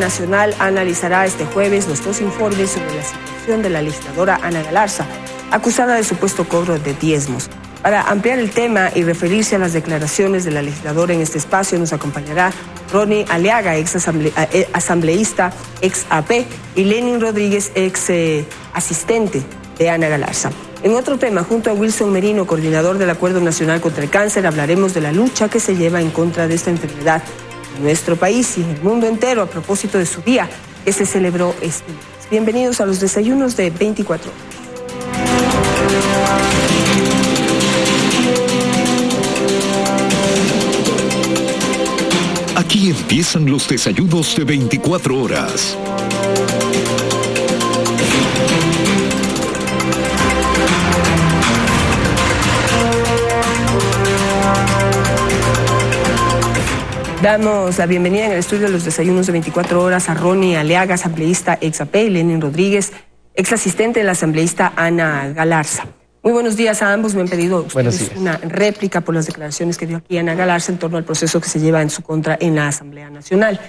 Nacional analizará este jueves los dos informes sobre la situación de la legisladora Ana Galarza, acusada de supuesto cobro de diezmos. Para ampliar el tema y referirse a las declaraciones de la legisladora en este espacio, nos acompañará Ronnie Aliaga, ex asambleísta, ex AP, y Lenin Rodríguez, ex asistente de Ana Galarza. En otro tema, junto a Wilson Merino, coordinador del Acuerdo Nacional contra el Cáncer, hablaremos de la lucha que se lleva en contra de esta enfermedad en nuestro país y en el mundo entero a propósito de su día que se celebró este mes. Bienvenidos a los desayunos de 24 horas. Aquí empiezan los desayunos de 24 horas. Damos la bienvenida en el estudio de los desayunos de 24 horas a Ronnie Aliaga, asambleísta ex AP, y Lenin Rodríguez, ex asistente de la asambleísta Ana Galarza. Muy buenos días a ambos. Me han pedido ustedes una réplica por las declaraciones que dio aquí Ana Galarza en torno al proceso que se lleva en su contra en la Asamblea Nacional.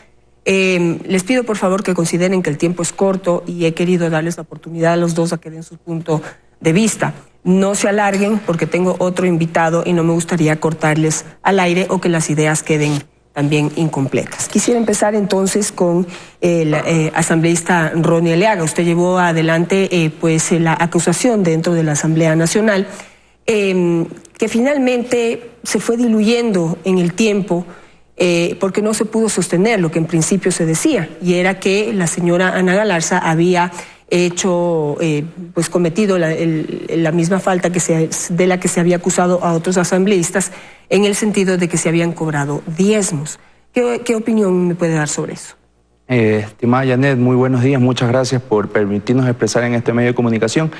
Les pido por favor que consideren que el tiempo es corto y he querido darles la oportunidad a los dos a que den su punto de vista. No se alarguen porque tengo otro invitado y no me gustaría cortarles al aire o que las ideas queden también incompletas. Quisiera empezar entonces con el asambleísta Ronnie Aliaga. Usted llevó adelante pues la acusación dentro de la Asamblea Nacional que finalmente se fue diluyendo en el tiempo porque no se pudo sostener lo que en principio se decía, y era que la señora Ana Galarza había hecho, pues cometido la misma falta de la que se había acusado a otros asambleístas, en el sentido de que se habían cobrado diezmos. ¿Qué opinión me puede dar sobre eso? Estimada Janet, muy buenos días, muchas gracias por permitirnos expresar en este medio de comunicación.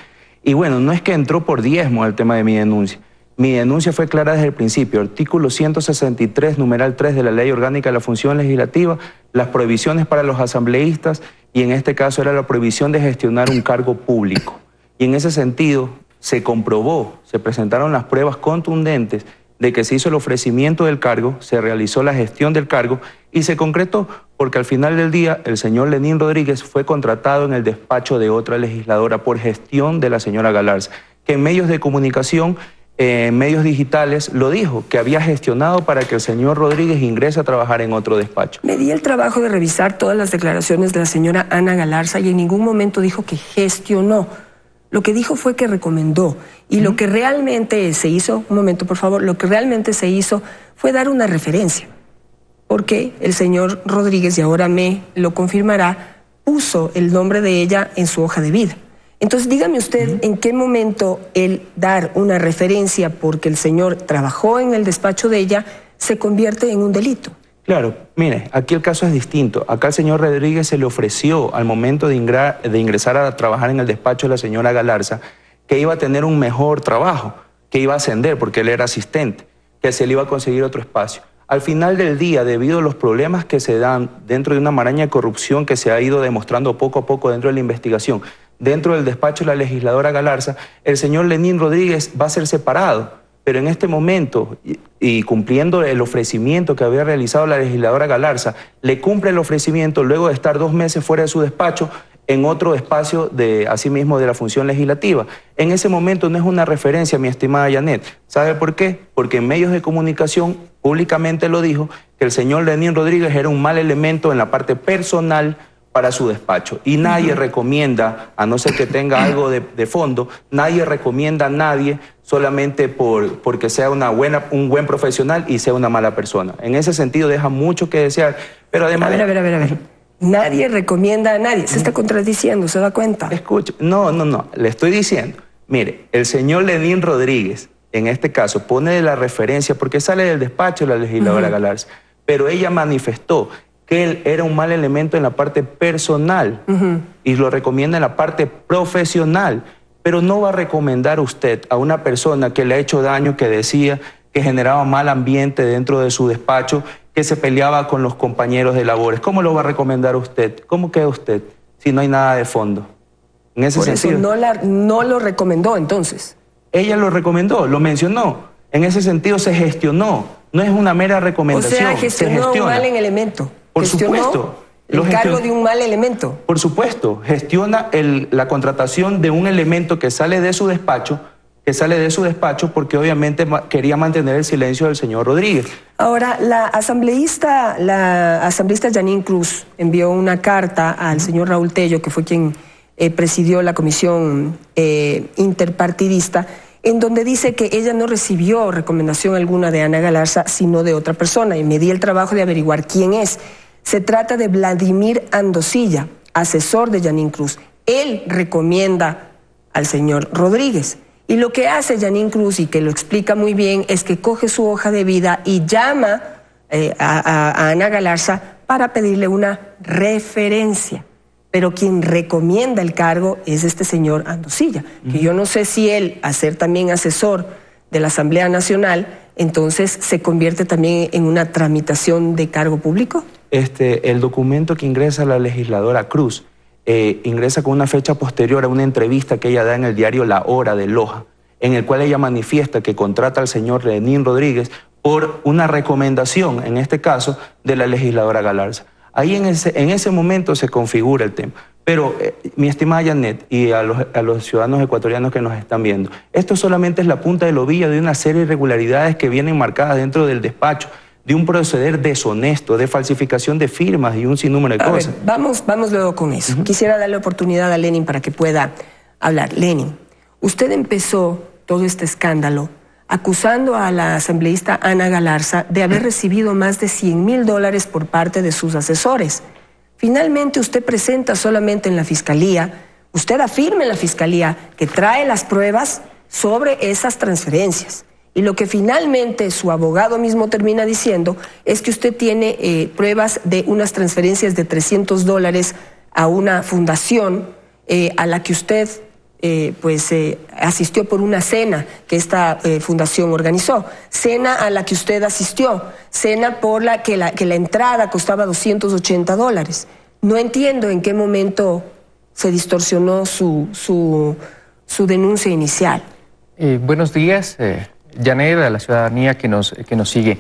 Y bueno, no es que entró por diezmo el tema de mi denuncia. Mi denuncia fue clara desde el principio. Artículo 163, numeral 3 de la Ley Orgánica de la Función Legislativa, las prohibiciones para los asambleístas, y en este caso era la prohibición de gestionar un cargo público. Y en ese sentido se comprobó, se presentaron las pruebas contundentes de que se hizo el ofrecimiento del cargo, se realizó la gestión del cargo y se concretó porque al final del día el señor Lenin Rodríguez fue contratado en el despacho de otra legisladora por gestión de la señora Galarza, que en medios de comunicación, en medios digitales, lo dijo, que había gestionado para que el señor Rodríguez ingrese a trabajar en otro despacho. Me di el trabajo de revisar todas las declaraciones de la señora Ana Galarza y en ningún momento dijo que gestionó. Lo que dijo fue que recomendó. Y lo que realmente se hizo, un momento por favor, lo que realmente se hizo fue dar una referencia. Porque el señor Rodríguez, y ahora me lo confirmará, puso el nombre de ella en su hoja de vida. Entonces dígame usted en qué momento el dar una referencia porque el señor trabajó en el despacho de ella se convierte en un delito. Claro, mire, aquí el caso es distinto. Acá al señor Rodríguez se le ofreció al momento de ingresar a trabajar en el despacho de la señora Galarza que iba a tener un mejor trabajo, que iba a ascender porque él era asistente, que se le iba a conseguir otro espacio. Al final del día, debido a los problemas que se dan dentro de una maraña de corrupción que se ha ido demostrando poco a poco dentro de la investigación, dentro del despacho de la legisladora Galarza, el señor Lenin Rodríguez va a ser separado. Pero en este momento, y cumpliendo el ofrecimiento que había realizado la legisladora Galarza, le cumple el ofrecimiento luego de estar 2 meses fuera de su despacho en otro espacio de, asimismo, de la función legislativa. En ese momento no es una referencia, mi estimada Janet. ¿Sabe por qué? Porque en medios de comunicación públicamente lo dijo, que el señor Lenin Rodríguez era un mal elemento en la parte personal para su despacho. Y nadie recomienda, a no ser que tenga algo de fondo, nadie recomienda a nadie solamente porque sea un buen profesional y sea una mala persona. En ese sentido deja mucho que desear, pero además... A ver. Nadie recomienda a nadie. Se está contradiciendo, ¿se da cuenta? Escuche, no, le estoy diciendo. Mire, el señor Lenin Rodríguez, en este caso, pone la referencia porque sale del despacho de la legisladora Galarza, pero ella manifestó que él era un mal elemento en la parte personal y lo recomienda en la parte profesional, pero no va a recomendar usted a una persona que le ha hecho daño, que decía que generaba mal ambiente dentro de su despacho, que se peleaba con los compañeros de labores. ¿Cómo lo va a recomendar usted? ¿Cómo queda usted si no hay nada de fondo? En ese sentido, eso no lo recomendó entonces. Ella lo recomendó, lo mencionó. En ese sentido se gestionó. No es una mera recomendación. O sea, gestionó un mal en elemento. Por supuesto. el cargo de un mal elemento. Por supuesto, gestiona la contratación de un elemento que sale de su despacho, porque obviamente quería mantener el silencio del señor Rodríguez. Ahora, la asambleísta Janine Cruz envió una carta al señor Raúl Tello, que fue quien presidió la comisión interpartidista, en donde dice que ella no recibió recomendación alguna de Ana Galarza, sino de otra persona, y me di el trabajo de averiguar quién es. Se trata de Vladimir Andosilla, asesor de Janine Cruz. Él recomienda al señor Rodríguez. Y lo que hace Janine Cruz, y que lo explica muy bien, es que coge su hoja de vida y llama a Ana Galarza para pedirle una referencia. Pero quien recomienda el cargo es este señor Andosilla, que yo no sé si él, a ser también asesor de la Asamblea Nacional, entonces se convierte también en una tramitación de cargo público. El documento que ingresa la legisladora Cruz ingresa con una fecha posterior a una entrevista que ella da en el diario La Hora de Loja, en el cual ella manifiesta que contrata al señor Lenín Rodríguez por una recomendación, en este caso, de la legisladora Galarza. Ahí en ese momento se configura el tema. Pero, mi estimada Janet, y a los ciudadanos ecuatorianos que nos están viendo, esto solamente es la punta del ovillo de una serie de irregularidades que vienen marcadas dentro del despacho, de un proceder deshonesto, de falsificación de firmas y un sinnúmero de cosas. Vamos luego con eso. Quisiera darle oportunidad a Lenin para que pueda hablar. Lenin, usted empezó todo este escándalo acusando a la asambleísta Ana Galarza de haber recibido más de $100,000 por parte de sus asesores. Finalmente usted presenta solamente en la Fiscalía, usted afirma en la Fiscalía que trae las pruebas sobre esas transferencias. Y lo que finalmente su abogado mismo termina diciendo es que usted tiene pruebas de unas transferencias de $300 a una fundación a la que usted asistió por una cena que esta fundación organizó. Cena a la que usted asistió, cena por la que la entrada costaba $280. No entiendo en qué momento se distorsionó su denuncia inicial. Buenos días. Janet, a la ciudadanía que nos sigue.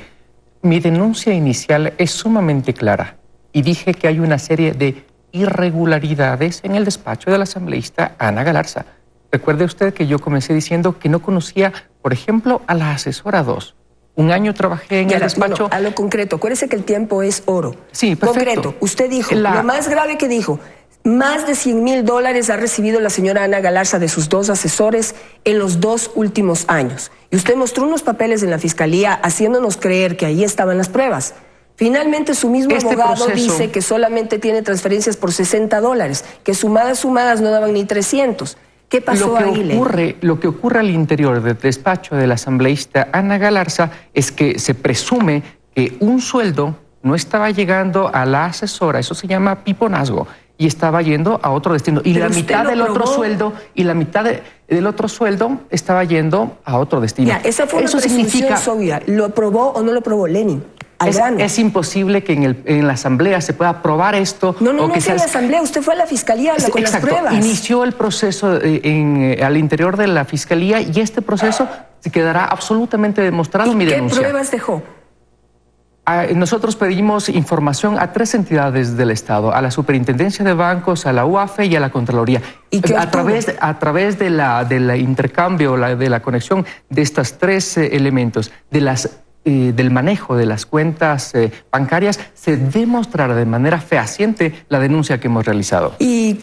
Mi denuncia inicial es sumamente clara y dije que hay una serie de irregularidades en el despacho de la asambleísta Ana Galarza. Recuerde usted que yo comencé diciendo que no conocía, por ejemplo, a la asesora 2. Un año trabajé en el despacho. No, a lo concreto, acuérdese que el tiempo es oro. Sí, perfecto. Concreto, usted dijo, lo más grave que dijo, más de $100,000 ha recibido la señora Ana Galarza de sus 2 asesores en los 2 últimos años. Y usted mostró unos papeles en la Fiscalía haciéndonos creer que ahí estaban las pruebas. Finalmente su mismo abogado dice que solamente tiene transferencias por $60, que sumadas no daban ni 300. ¿Qué pasó ahí? Lo que ocurre al interior del despacho de la asambleísta Ana Galarza es que se presume que un sueldo no estaba llegando a la asesora, eso se llama piponazgo, y estaba yendo a otro destino. Y la mitad del otro sueldo, del otro sueldo estaba yendo a otro destino. Ya, esa fue una presunción obvia. ¿Lo aprobó o no lo aprobó Lenin? Es imposible que en la asamblea se pueda aprobar esto. No fue en la asamblea, usted fue a la fiscalía con las pruebas. Inició el proceso al interior de la fiscalía y este proceso se quedará absolutamente demostrado en mi denuncia. ¿Qué pruebas dejó? Nosotros pedimos información a 3 entidades del Estado, a la Superintendencia de Bancos, a la UAFE y a la Contraloría. ¿Y qué a través de la intercambio, de la conexión de estos 3 elementos, del manejo de las cuentas bancarias, se demostrará de manera fehaciente la denuncia que hemos realizado. ¿Y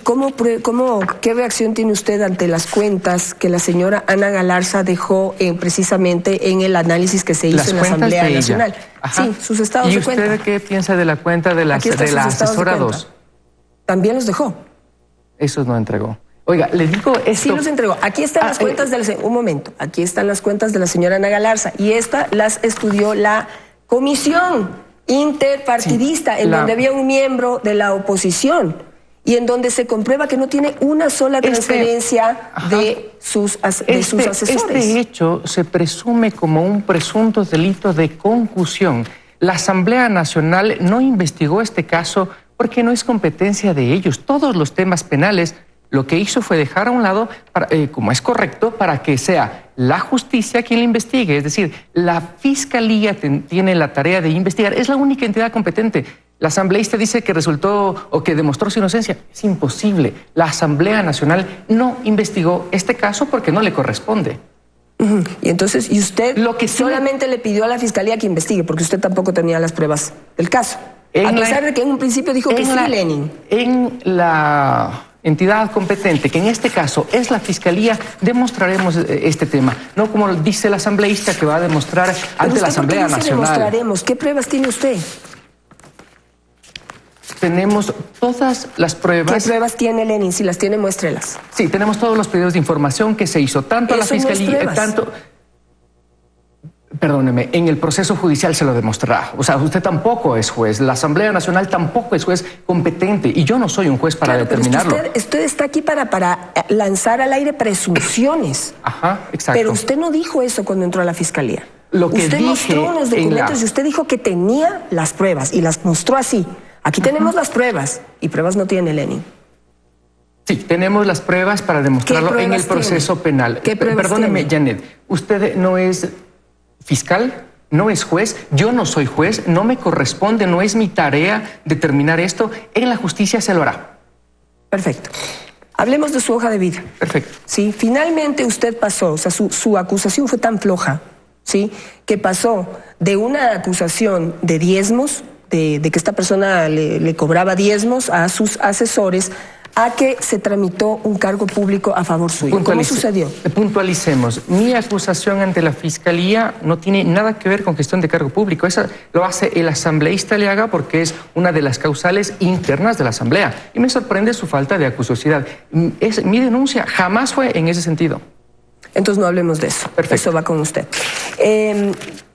qué reacción tiene usted ante las cuentas que la señora Ana Galarza dejó precisamente en el análisis que se hizo en la Asamblea Nacional? Sí, sus estados de cuenta. ¿Y usted qué piensa de la cuenta de la asesora 2? ¿También los dejó? Esos no entregó. Oiga, le digo esto. Sí los entregó. Aquí están las cuentas un momento. Aquí están las cuentas de la señora Ana Galarza y las estudió la comisión interpartidista, en donde había un miembro de la oposición y en donde se comprueba que no tiene una sola transferencia de sus asesores. Este hecho se presume como un presunto delito de concusión. La Asamblea Nacional no investigó este caso porque no es competencia de ellos. Todos los temas penales lo que hizo fue dejar a un lado, como es correcto, para que sea la justicia quien la investigue. Es decir, la fiscalía tiene la tarea de investigar. Es la única entidad competente. La asambleísta dice que resultó o que demostró su inocencia. Es imposible. La Asamblea Nacional no investigó este caso porque no le corresponde. Y entonces, ¿y usted solamente le pidió a la fiscalía que investigue porque usted tampoco tenía las pruebas del caso? A pesar de que en un principio dijo que sí, Lenin. En la entidad competente, que en este caso es la fiscalía, demostraremos este tema. No como dice la asambleísta que va a demostrar ante la Asamblea Nacional. Demostraremos. ¿Qué pruebas tiene usted? Tenemos todas las pruebas. ¿Qué pruebas tiene, Lenin? Si las tiene, muéstrelas. Sí, tenemos todos los pedidos de información que se hizo, tanto a la fiscalía, perdóneme, en el proceso judicial se lo demostrará. O sea, usted tampoco es juez, la Asamblea Nacional tampoco es juez competente y yo no soy un juez para determinarlo. Pero usted está aquí para lanzar al aire presunciones. Ajá, exacto. Pero usted no dijo eso cuando entró a la fiscalía. Lo que usted dije mostró unos documentos y usted dijo que tenía las pruebas y las mostró así. Aquí tenemos las pruebas y pruebas no tiene, Lenin. Sí, tenemos las pruebas para demostrarlo en el proceso penal. ¿Qué pruebas Perdóneme, tiene? Janet, usted no es fiscal, no es juez, yo no soy juez, no me corresponde, no es mi tarea determinar esto. En la justicia se lo hará. Perfecto. Hablemos de su hoja de vida. Perfecto. Sí, finalmente usted pasó, o sea, su acusación fue tan floja, ¿sí?, que pasó de una acusación de diezmos, de que esta persona le cobraba diezmos a sus asesores, a que se tramitó un cargo público a favor suyo. ¿Cómo sucedió? Puntualicemos. Mi acusación ante la Fiscalía no tiene nada que ver con gestión de cargo público. Esa lo hace el asambleísta Aliaga porque es una de las causales internas de la Asamblea. Y me sorprende su falta de acuciosidad. Mi denuncia jamás fue en ese sentido. Entonces no hablemos de eso. Perfecto. Eso va con usted.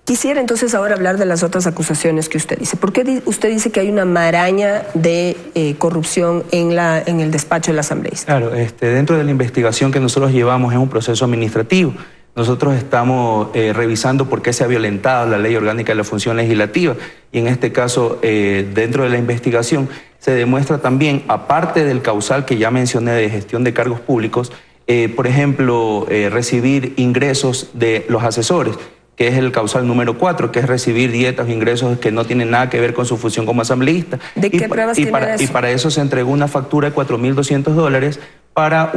Quisiera entonces ahora hablar de las otras acusaciones que usted dice. ¿Por qué usted dice que hay una maraña de corrupción en el despacho del asambleísta? Claro, dentro de la investigación que nosotros llevamos es un proceso administrativo. Nosotros estamos revisando por qué se ha violentado la Ley Orgánica de la Función Legislativa y en este caso, dentro de la investigación, se demuestra también, aparte del causal que ya mencioné de gestión de cargos públicos, por ejemplo, recibir ingresos de los asesores, que es el causal número 4, que es recibir dietas o ingresos que no tienen nada que ver con su función como asambleísta. ¿De qué pruebas tiene eso? Y para eso se entregó una factura de $4.200 para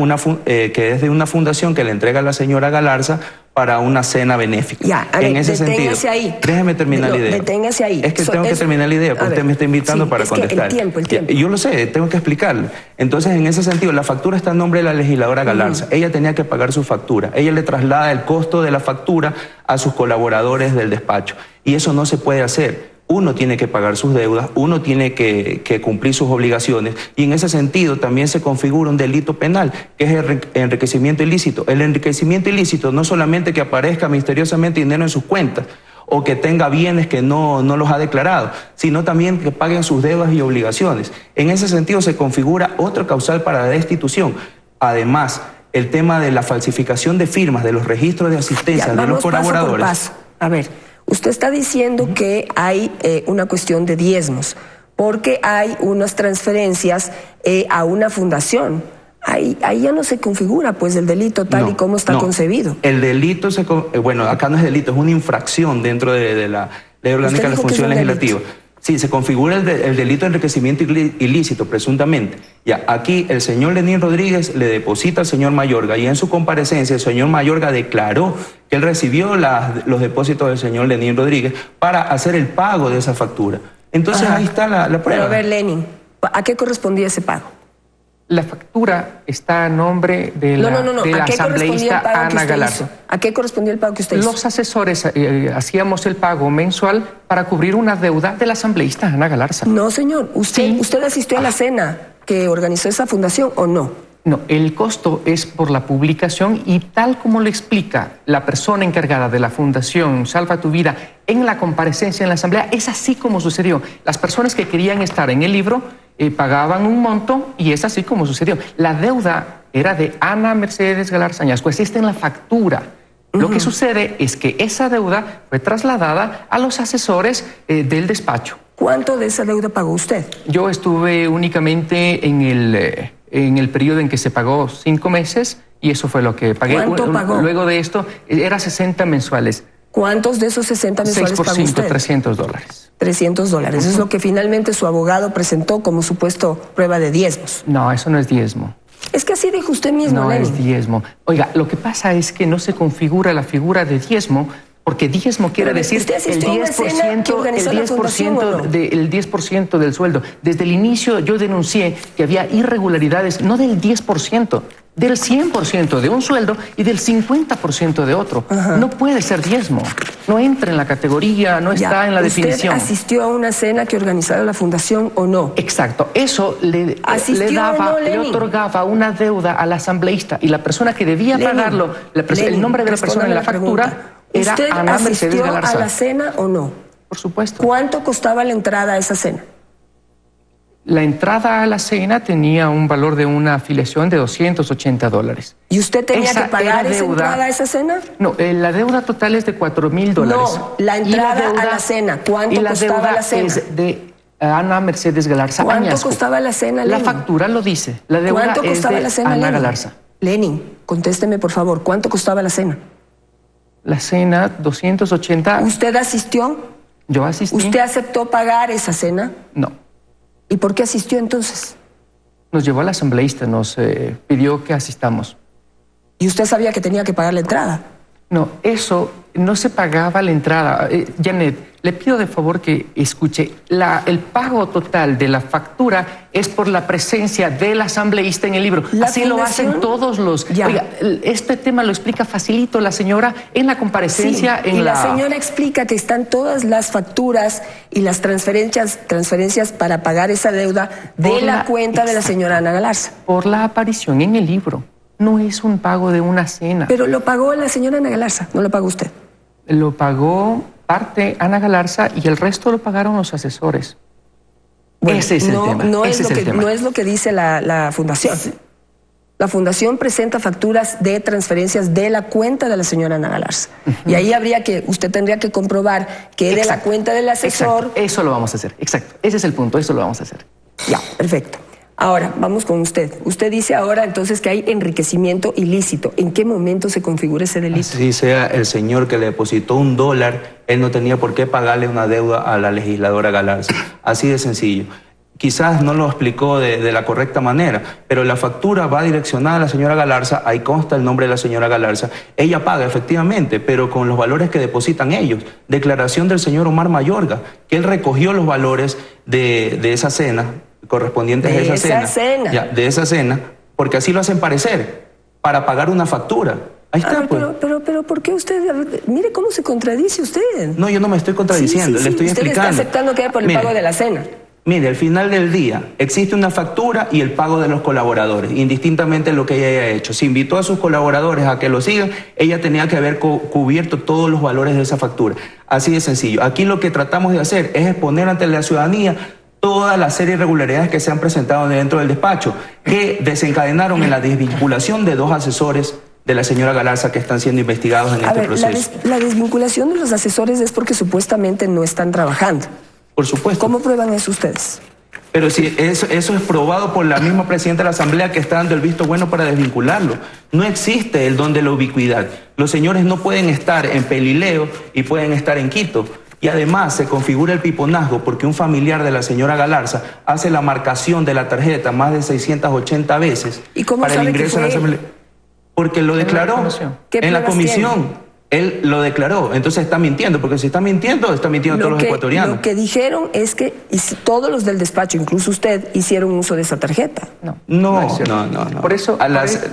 que es de una fundación que le entrega a la señora Galarza para una cena benéfica. Ya, a ver, en ese sentido, ahí. Déjeme terminar la idea. Deténgase ahí. Es que tengo que terminar la idea, porque usted me está invitando para contestar. El tiempo. Y yo lo sé, tengo que explicarlo. Entonces, en ese sentido, la factura está en nombre de la legisladora Galarza. Ella tenía que pagar su factura. Ella le traslada el costo de la factura a sus colaboradores del despacho. Y eso no se puede hacer. Uno tiene que pagar sus deudas, uno tiene que cumplir sus obligaciones y en ese sentido también se configura un delito penal, que es el enriquecimiento ilícito. El enriquecimiento ilícito no solamente que aparezca misteriosamente dinero en sus cuentas o que tenga bienes que no los ha declarado, sino también que paguen sus deudas y obligaciones. En ese sentido se configura otro causal para la destitución. Además, el tema de la falsificación de firmas de los registros de asistencia de los colaboradores. Paso por paso. A ver. Usted está diciendo que hay una cuestión de diezmos, porque hay unas transferencias a una fundación. Ahí ya no se configura pues el delito tal y como está concebido. El delito, bueno, acá no es delito, es una infracción dentro de la Ley Orgánica de la Función Legislativa. Sí, se configura el delito de enriquecimiento ilícito, presuntamente. Ya, aquí el señor Lenín Rodríguez le deposita al señor Mayorga y en su comparecencia el señor Mayorga declaró que él recibió los depósitos del señor Lenín Rodríguez para hacer el pago de esa factura. Entonces ahí está la prueba. Pero a ver, Lenin, ¿a qué correspondía ese pago? La factura está a nombre de la asambleísta Ana Galarza. ¿A qué correspondía el pago que usted hizo? Los asesores hacíamos el pago mensual para cubrir una deuda de la asambleísta Ana Galarza. No, señor. ¿Usted asistió a la cena que organizó esa fundación o no? No, el costo es por la publicación y tal como lo explica la persona encargada de la Fundación Salva tu Vida en la comparecencia en la Asamblea, es así como sucedió. Las personas que querían estar en el libro pagaban un monto y es así como sucedió. La deuda era de Ana Mercedes Galarza Añasco, existe en la factura. Lo que sucede es que esa deuda fue trasladada a los asesores del despacho. ¿Cuánto de esa deuda pagó usted? Yo estuve únicamente en el periodo en que se pagó 5 meses Y eso fue lo que pagué. ¿Cuánto pagó? Luego de esto, era 60 mensuales. ¿Cuántos de esos 60 mensuales pagó usted? $300. $300. Eso es lo que finalmente su abogado presentó como supuesto prueba de diezmos. No, eso no es diezmo. Es que así dijo usted mismo, No Lenin. es diezmo. Oiga, lo que pasa es que no se configura la figura de diezmo, porque diezmo quiere decir el 10% del sueldo. Desde el inicio yo denuncié que había irregularidades, no del 10%, del 100% de un sueldo y del 50% de otro. Ajá. No puede ser diezmo. No entra en la categoría, no está en la definición. ¿Usted asistió a una cena que organizaba la fundación o no? Exacto. Eso le otorgaba una deuda al asambleísta y la persona que debía pagarlo, el nombre de la persona en la factura era Ana Mercedes Galarza. ¿Usted asistió a la cena o no? Por supuesto. ¿Cuánto costaba la entrada a esa cena? La entrada a la cena tenía un valor de una afiliación de $280. ¿Y usted tenía que pagar esa entrada a esa cena? No, la deuda total es de $4,000. No, la entrada a la cena. ¿Cuánto costaba la cena? Es de Ana Mercedes Galarza. ¿Cuánto costaba la cena, Lenin? La factura lo dice. La deuda ¿Cuánto costaba la cena, Ana Lenin? Galarza. Lenin, contésteme por favor, ¿cuánto costaba la cena? La cena, 280. ¿Usted asistió? Yo asistí. ¿Usted aceptó pagar esa cena? No. ¿Y por qué asistió entonces? Nos llevó al asambleísta, nos pidió que asistamos. ¿Y usted sabía que tenía que pagar la entrada? No, eso no se pagaba la entrada. Janet, le pido de favor que escuche. El pago total de la factura es por la presencia del asambleísta en el libro. Así lo hacen todos los... Ya. Oiga, este tema lo explica facilito la señora en la comparecencia. Sí, la señora explica que están todas las facturas y las transferencias para pagar esa deuda de la cuenta de la señora Ana Galarza. Por la aparición en el libro. No es un pago de una cena. Pero lo pagó la señora Ana Galarza, no lo pagó usted. Lo pagó parte Ana Galarza y el resto lo pagaron los asesores. Bueno, ese es el tema. No es lo que dice la fundación. La fundación presenta facturas de transferencias de la cuenta de la señora Ana Galarza. Y ahí usted tendría que comprobar que de la cuenta del asesor... Exacto. Eso lo vamos a hacer, exacto. Ese es el punto, eso lo vamos a hacer. Ya, perfecto. Ahora, vamos con usted. Usted dice ahora entonces que hay enriquecimiento ilícito. ¿En qué momento se configura ese delito? Si sea el señor que le depositó $1, él no tenía por qué pagarle una deuda a la legisladora Galarza. Así de sencillo. Quizás no lo explicó de la correcta manera, pero la factura va direccionada a la señora Galarza, ahí consta el nombre de la señora Galarza. Ella paga efectivamente, pero con los valores que depositan ellos. Declaración del señor Omar Mayorga, que él recogió los valores de esa cena, correspondientes a esa cena. Ya, de esa cena, porque así lo hacen parecer, para pagar una factura. Ahí está, pues. Pero ¿por qué usted? Mire cómo se contradice usted. No, yo no me estoy contradiciendo, le estoy explicando. Usted está aceptando que es por el pago de la cena. Mire, al final del día existe una factura y el pago de los colaboradores, indistintamente de lo que ella haya hecho. Si invitó a sus colaboradores a que lo sigan, ella tenía que haber cubierto todos los valores de esa factura. Así de sencillo. Aquí lo que tratamos de hacer es exponer ante la ciudadanía toda la serie de irregularidades que se han presentado dentro del despacho, que desencadenaron en la desvinculación de 2 asesores de la señora Galarza que están siendo investigados en este proceso. La desvinculación de los asesores es porque supuestamente no están trabajando. Por supuesto. ¿Cómo prueban eso ustedes? Pero si eso es probado por la misma presidenta de la Asamblea que está dando el visto bueno para desvincularlo. No existe el don de la ubicuidad. Los señores no pueden estar en Pelileo y pueden estar en Quito. Y además se configura el piponazgo porque un familiar de la señora Galarza hace la marcación de la tarjeta más de 680 veces. ¿Y cómo para el ingreso a la Asamblea? Porque lo declaró en la comisión. Él lo declaró, entonces está mintiendo, porque si está mintiendo todos los ecuatorianos. Lo que dijeron es que todos los del despacho, incluso usted, hicieron uso de esa tarjeta. No. Por eso,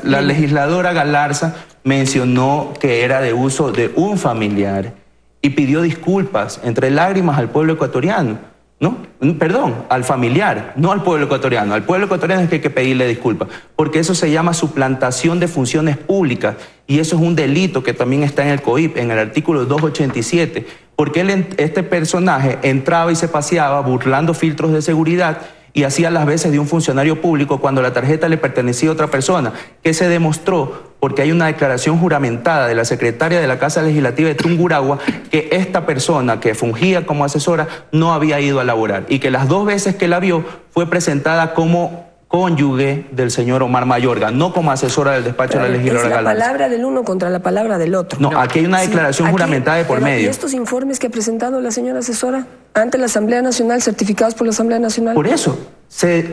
la legisladora Galarza mencionó que era de uso de un familiar y pidió disculpas entre lágrimas al pueblo ecuatoriano. No, perdón, al familiar, no al pueblo ecuatoriano. Al pueblo ecuatoriano es que hay que pedirle disculpas, porque eso se llama suplantación de funciones públicas y eso es un delito que también está en el COIP, en el artículo 287, porque este personaje entraba y se paseaba burlando filtros de seguridad y hacía las veces de un funcionario público cuando la tarjeta le pertenecía a otra persona, que se demostró porque hay una declaración juramentada de la secretaria de la Casa Legislativa de Tungurahua que esta persona que fungía como asesora no había ido a laborar y que las 2 veces que la vio fue presentada como cónyuge del señor Omar Mayorga, no como asesora del despacho de la legisladora Galarza. Es la palabra del uno contra la palabra del otro. No, aquí hay una declaración juramentada de por medio. ¿Y estos informes que ha presentado la señora asesora ante la Asamblea Nacional, certificados por la Asamblea Nacional? Por eso,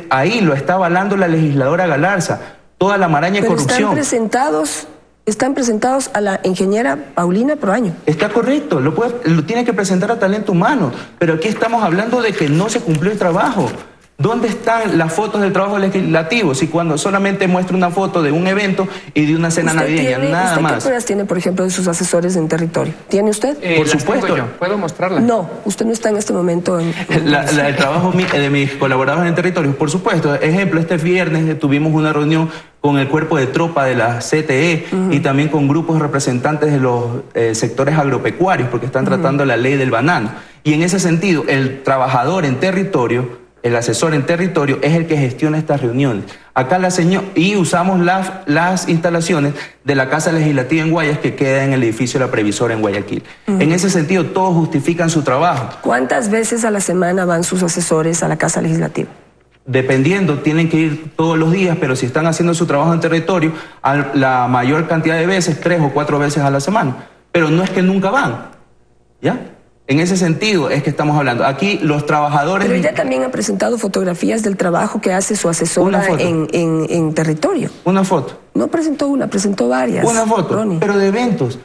ahí lo está avalando la legisladora Galarza, toda la maraña de corrupción. Están presentados a la ingeniera Paulina Proaño. Está correcto, lo tiene que presentar a talento humano, pero aquí estamos hablando de que no se cumplió el trabajo. ¿Dónde están las fotos del trabajo legislativo? Si cuando solamente muestra una foto de un evento y de una cena navideña, nada más. ¿Qué pruebas tiene, por ejemplo, de sus asesores en territorio? ¿Tiene usted? Por supuesto. Yo. ¿Puedo mostrarla? No, usted no está en este momento en el trabajo de mis colaboradores en territorio, por supuesto. Ejemplo, este viernes tuvimos una reunión con el cuerpo de tropa de la CTE y también con grupos representantes de los sectores agropecuarios, porque están tratando la ley del banano. Y en ese sentido, el trabajador en territorio, el asesor en territorio, es el que gestiona estas reuniones. Acá y usamos las instalaciones de la Casa Legislativa en Guayas, que queda en el edificio de la Previsora en Guayaquil. En ese sentido, todos justifican su trabajo. ¿Cuántas veces a la semana van sus asesores a la Casa Legislativa? Dependiendo, tienen que ir todos los días, pero si están haciendo su trabajo en territorio, la mayor cantidad de veces, 3 o 4 veces a la semana. Pero no es que nunca van, ¿ya? En ese sentido es que estamos hablando. Aquí los trabajadores... Pero ella también ha presentado fotografías del trabajo que hace su asesora en territorio. Una foto. No presentó una, presentó varias. Una foto, Ronnie. Pero de eventos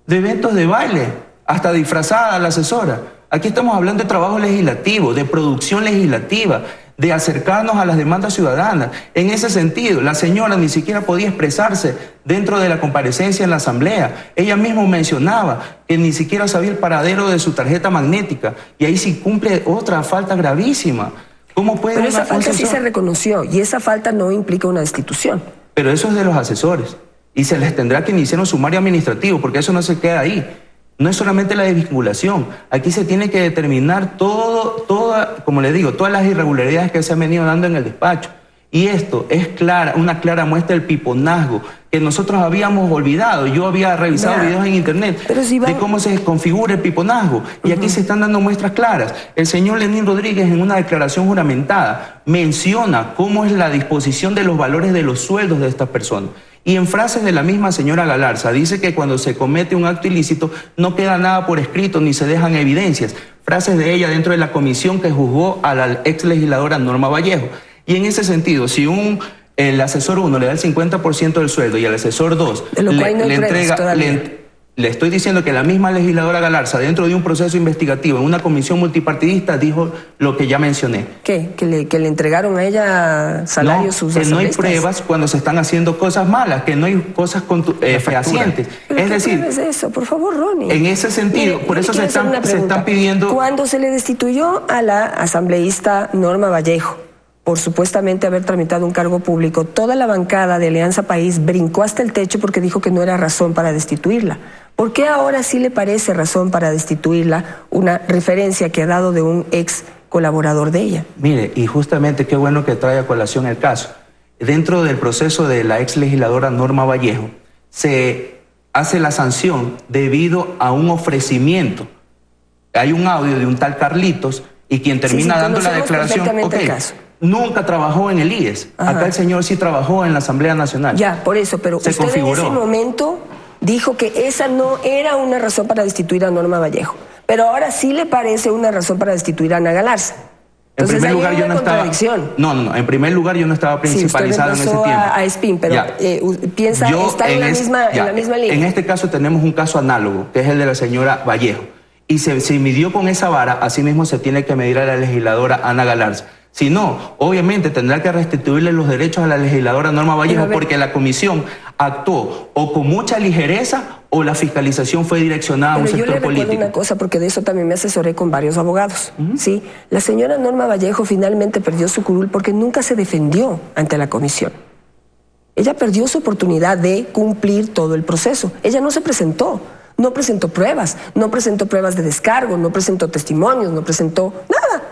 de baile, hasta disfrazada la asesora. Aquí estamos hablando de trabajo legislativo, de producción legislativa, de acercarnos a las demandas ciudadanas. En ese sentido, la señora ni siquiera podía expresarse dentro de la comparecencia en la Asamblea. Ella misma mencionaba que ni siquiera sabía el paradero de su tarjeta magnética, y ahí sí cumple otra falta gravísima. ¿Cómo puede Pero esa falta sí se reconoció, y esa falta no implica una destitución. Pero eso es de los asesores, y se les tendrá que iniciar un sumario administrativo, porque eso no se queda ahí. No es solamente la desvinculación, aquí se tiene que determinar como le digo, todas las irregularidades que se han venido dando en el despacho. Y esto es una clara muestra del piponazgo que nosotros habíamos olvidado. Yo había revisado videos en internet de cómo se configura el piponazgo. Y aquí se están dando muestras claras. El señor Lenín Rodríguez, en una declaración juramentada, menciona cómo es la disposición de los valores de los sueldos de estas personas. Y en frases de la misma señora Galarza, dice que cuando se comete un acto ilícito no queda nada por escrito ni se dejan evidencias. Frases de ella dentro de la comisión que juzgó a la ex legisladora Norma Vallejo. Y en ese sentido, si el asesor 1 le da el 50% del sueldo y al asesor 2 le entrega... Le estoy diciendo que la misma legisladora Galarza, dentro de un proceso investigativo, en una comisión multipartidista, dijo lo que ya mencioné. ¿Qué? ¿Que le entregaron a ella salarios sus asambleístas? Que no hay pruebas cuando se están haciendo cosas malas, que no hay cosas fehacientes. Es decir, es eso? Por favor, Ronnie. En ese sentido, por eso se están pidiendo... Cuando se le destituyó a la asambleísta Norma Vallejo, por supuestamente haber tramitado un cargo público, toda la bancada de Alianza País brincó hasta el techo porque dijo que no era razón para destituirla. ¿Por qué ahora sí le parece razón para destituirla una referencia que ha dado de un ex colaborador de ella? Mire, y justamente qué bueno que trae a colación el caso. Dentro del proceso de la ex legisladora Norma Vallejo, se hace la sanción debido a un ofrecimiento. Hay un audio de un tal Carlitos y quien termina dando la declaración... Nunca trabajó en el IES. Acá el señor sí trabajó en la Asamblea Nacional. Ya, por eso, pero usted en ese momento dijo que esa no era una razón para destituir a Norma Vallejo. Pero ahora sí le parece una razón para destituir a Ana Galarza. Entonces, en primer lugar, yo no estaba... No, en primer lugar yo no estaba principalizado en ese tiempo. A Espín, pero piensa estar en la misma línea. En este caso tenemos un caso análogo, que es el de la señora Vallejo. Y se midió con esa vara, así mismo se tiene que medir a la legisladora Ana Galarza. Si no, obviamente tendrá que restituirle los derechos a la legisladora Norma Vallejo porque la comisión actuó o con mucha ligereza o la fiscalización fue direccionada a un sector político. Pero yo le recuerdo una cosa, porque de eso también me asesoré con varios abogados. ¿Sí? La señora Norma Vallejo finalmente perdió su curul porque nunca se defendió ante la comisión. Ella perdió su oportunidad de cumplir todo el proceso. Ella no se presentó. No presentó pruebas de descargo, no presentó testimonios, no presentó nada.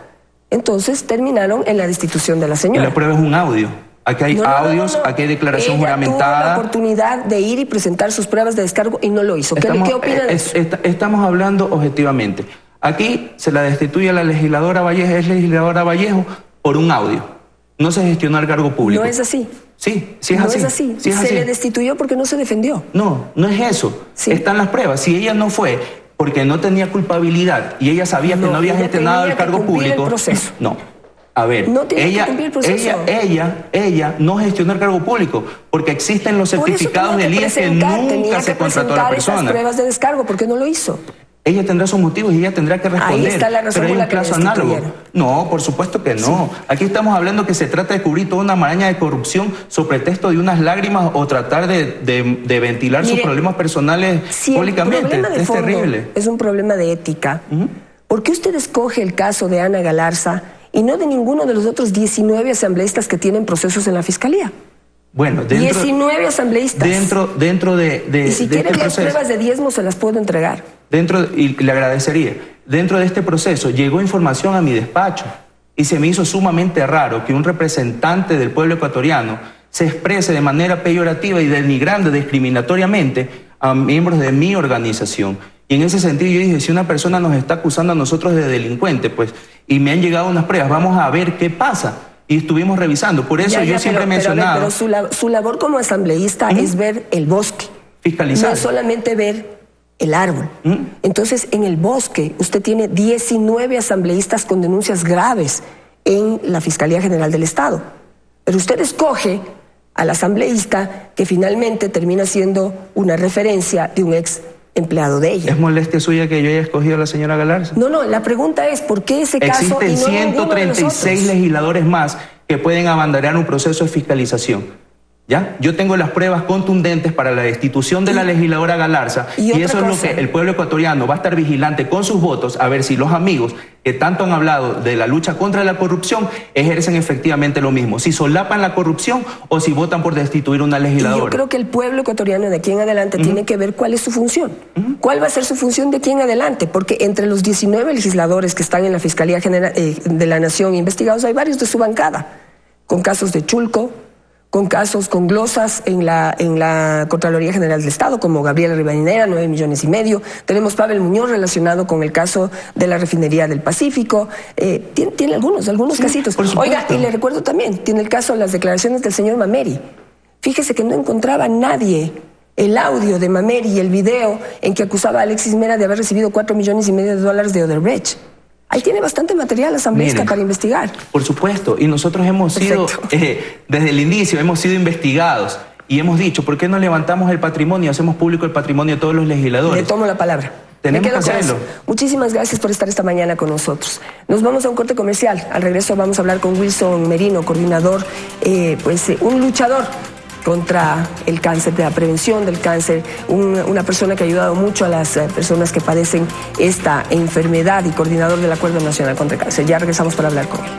Entonces terminaron en la destitución de la señora. Y la prueba es un audio. Aquí hay audios, aquí hay declaración juramentada. Tuvo la oportunidad de ir y presentar sus pruebas de descargo y no lo hizo. ¿Qué opina de eso? Estamos hablando objetivamente. Aquí se la destituye a la legisladora Vallejo por un audio. no se gestionó al cargo público. No es así. Sí, sí es no así. es así. Sí es se así. le destituyó porque no se defendió. No, no es eso. Sí. Están las pruebas. Si ella no fue porque no tenía culpabilidad y ella sabía que no había ella gestionado tenía el cargo que cumplir público. el proceso. No. A ver, No tenía que cumplir el proceso. ella no gestionó el cargo público porque existen los certificados del IES que nunca se contrató a la persona. Esas pruebas de descargo, ¿por qué no lo hizo? Ella tendrá sus motivos y ella tendrá que responder. Ahí está la razón pero hay por la un que caso le análogo. destituyeron. No, por supuesto que no. Sí. Aquí estamos hablando que se trata de cubrir toda una maraña de corrupción sobre pretexto de unas lágrimas o tratar de ventilar sus problemas personales públicamente. Es terrible. Es un problema de ética. ¿Por qué usted escoge el caso de Ana Galarza y no de ninguno de los otros 19 asambleístas que tienen procesos en la Fiscalía? Bueno, 19 asambleístas. Dentro de y si quiere las pruebas de diezmo se las puedo entregar. Y le agradecería. Dentro de este proceso llegó información a mi despacho y se me hizo sumamente raro que un representante del pueblo ecuatoriano se exprese de manera peyorativa y denigrando discriminatoriamente a miembros de mi organización. Y en ese sentido yo dije, si una persona nos está acusando a nosotros de delincuentes, pues, y me han llegado unas pruebas, vamos a ver qué pasa. Y estuvimos revisando. Por eso yo siempre he mencionado... Pero su labor como asambleísta es ver el bosque. Fiscalizar. No solamente ver el árbol. Entonces, en el bosque, usted tiene 19 asambleístas con denuncias graves en la Fiscalía General del Estado. Pero usted escoge al asambleísta que finalmente termina siendo una referencia de un ex empleado de ella. ¿Es molestia suya que yo haya escogido a la señora Galarza? No, la pregunta es, ¿por qué ese caso y no 136 legisladores más que pueden abanderar un proceso de fiscalización? ¿Ya? Yo tengo las pruebas contundentes para la destitución de la legisladora Galarza y eso es lo que el pueblo ecuatoriano va a estar vigilante con sus votos a ver si los amigos que tanto han hablado de la lucha contra la corrupción ejercen efectivamente lo mismo, si solapan la corrupción o si votan por destituir una legisladora. Y yo creo que el pueblo ecuatoriano de aquí en adelante tiene que ver cuál es su función, cuál va a ser su función de aquí en adelante, porque entre los 19 legisladores que están en la Fiscalía General de la Nación investigados hay varios de su bancada, con casos de Chulco, con casos, con glosas en la Contraloría General del Estado, como Gabriela Rivadeneira, 9,5 millones. Tenemos Pavel Muñoz relacionado con el caso de la refinería del Pacífico. Tiene algunos casitos. Oiga, y le recuerdo también, tiene el caso de las declaraciones del señor Mameri. Fíjese que no encontraba nadie el audio de Mameri y el video en que acusaba a Alexis Mera de haber recibido $4,5 millones de Odebrecht. Ahí tiene bastante material asambleísta para investigar. Por supuesto, y nosotros hemos sido, desde el inicio, hemos sido investigados y hemos dicho, ¿por qué no levantamos el patrimonio, hacemos público el patrimonio de todos los legisladores? Le tomo la palabra. Tenemos que hacerlo. Muchísimas gracias por estar esta mañana con nosotros. Nos vamos a un corte comercial. Al regreso vamos a hablar con Wilson Merino, coordinador, un luchador contra el cáncer, de la prevención del cáncer, una persona que ha ayudado mucho a las personas que padecen esta enfermedad y coordinador del Acuerdo Nacional contra el Cáncer. Ya regresamos para hablar con él.